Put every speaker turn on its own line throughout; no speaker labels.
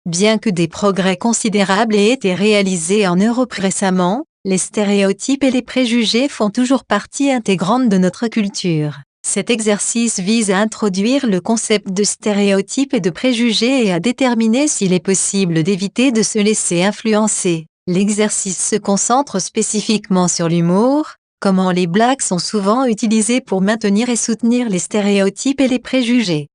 Bien que des progrès considérables aient été réalisés en Europe récemment, les stéréotypes et les préjugés font toujours partie intégrante de notre culture. Cet exercice vise à introduire le concept de stéréotype et de préjugés et à déterminer s'il est possible d'éviter de se laisser influencer. L'exercice se concentre spécifiquement sur l'humour, comment les blagues sont souvent utilisées pour maintenir et soutenir les stéréotypes et les préjugés.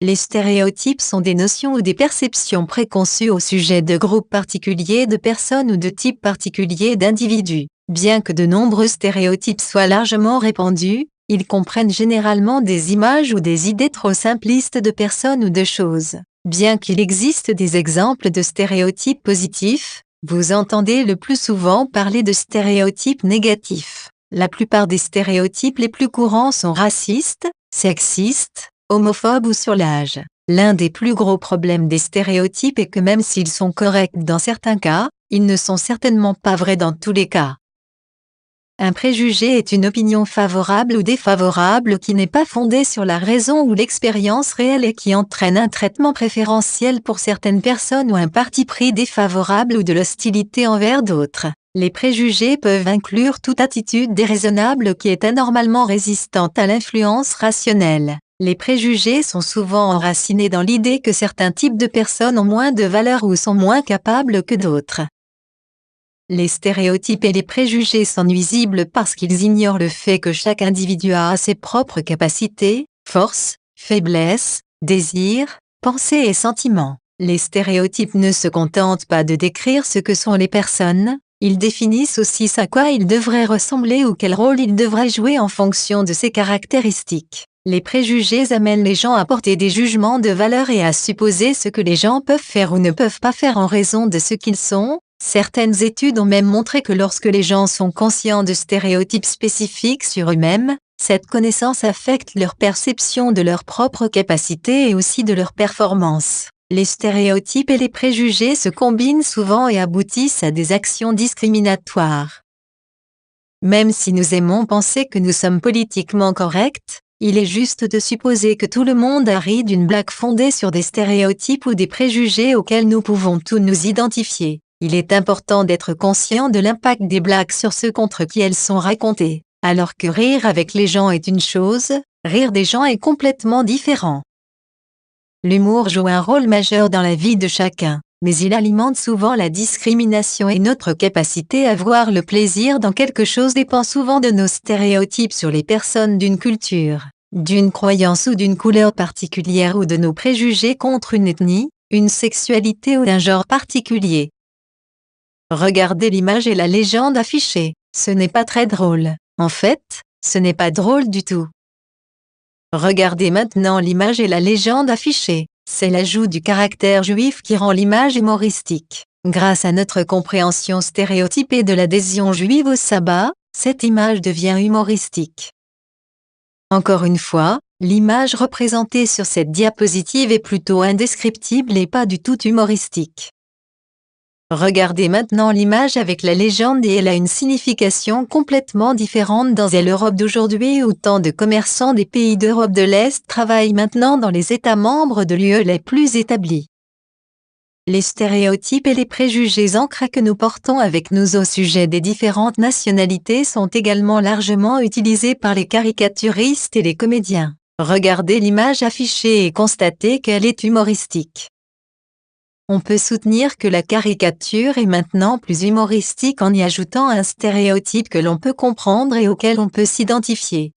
Les stéréotypes sont des notions ou des perceptions préconçues au sujet de groupes particuliers de personnes ou de types particuliers d'individus. Bien que de nombreux stéréotypes soient largement répandus, ils comprennent généralement des images ou des idées trop simplistes de personnes ou de choses. Bien qu'il existe des exemples de stéréotypes positifs, vous entendez le plus souvent parler de stéréotypes négatifs. La plupart des stéréotypes les plus courants sont racistes, sexistes, homophobes ou sur l'âge. L'un des plus gros problèmes des stéréotypes est que même s'ils sont corrects dans certains cas, ils ne sont certainement pas vrais dans tous les cas. Un préjugé est une opinion favorable ou défavorable qui n'est pas fondée sur la raison ou l'expérience réelle et qui entraîne un traitement préférentiel pour certaines personnes ou un parti pris défavorable ou de l'hostilité envers d'autres. Les préjugés peuvent inclure toute attitude déraisonnable qui est anormalement résistante à l'influence rationnelle. Les préjugés sont souvent enracinés dans l'idée que certains types de personnes ont moins de valeur ou sont moins capables que d'autres. Les stéréotypes et les préjugés sont nuisibles parce qu'ils ignorent le fait que chaque individu a ses propres capacités, forces, faiblesses, désirs, pensées et sentiments. Les stéréotypes ne se contentent pas de décrire ce que sont les personnes, ils définissent aussi à quoi ils devraient ressembler ou quel rôle ils devraient jouer en fonction de ces caractéristiques. Les préjugés amènent les gens à porter des jugements de valeur et à supposer ce que les gens peuvent faire ou ne peuvent pas faire en raison de ce qu'ils sont. Certaines études ont même montré que lorsque les gens sont conscients de stéréotypes spécifiques sur eux-mêmes, cette connaissance affecte leur perception de leurs propres capacités et aussi de leurs performances. Les stéréotypes et les préjugés se combinent souvent et aboutissent à des actions discriminatoires. Même si nous aimons penser que nous sommes politiquement corrects, il est juste de supposer que tout le monde a ri d'une blague fondée sur des stéréotypes ou des préjugés auxquels nous pouvons tous nous identifier. Il est important d'être conscient de l'impact des blagues sur ceux contre qui elles sont racontées. Alors que rire avec les gens est une chose, rire des gens est complètement différent. L'humour joue un rôle majeur dans la vie de chacun, mais il alimente souvent la discrimination et notre capacité à voir le plaisir dans quelque chose dépend souvent de nos stéréotypes sur les personnes d'une culture, d'une croyance ou d'une couleur particulière ou de nos préjugés contre une ethnie, une sexualité ou un genre particulier. Regardez l'image et la légende affichée. Ce n'est pas très drôle. En fait, ce n'est pas drôle du tout. Regardez maintenant l'image et la légende affichée. C'est l'ajout du caractère juif qui rend l'image humoristique. Grâce à notre compréhension stéréotypée de l'adhésion juive au sabbat, cette image devient humoristique. Encore une fois, l'image représentée sur cette diapositive est plutôt indescriptible et pas du tout humoristique. Regardez maintenant l'image avec la légende et elle a une signification complètement différente dans l'Europe d'aujourd'hui où tant de commerçants des pays d'Europe de l'Est travaillent maintenant dans les États membres de l'UE les plus établis. Les stéréotypes et les préjugés ancrés que nous portons avec nous au sujet des différentes nationalités sont également largement utilisés par les caricaturistes et les comédiens. Regardez l'image affichée et constatez qu'elle est humoristique. On peut soutenir que la caricature est maintenant plus humoristique en y ajoutant un stéréotype que l'on peut comprendre et auquel on peut s'identifier.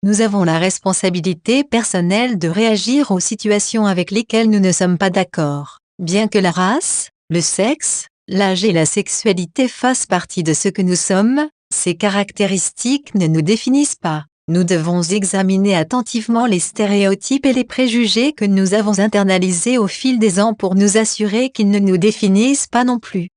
Nous avons la responsabilité personnelle de réagir aux situations avec lesquelles nous ne sommes pas d'accord. Bien que la race, le sexe, l'âge et la sexualité fassent partie de ce que nous sommes, ces caractéristiques ne nous définissent pas. Nous devons examiner attentivement les stéréotypes et les préjugés que nous avons internalisés au fil des ans pour nous assurer qu'ils ne nous définissent pas non plus.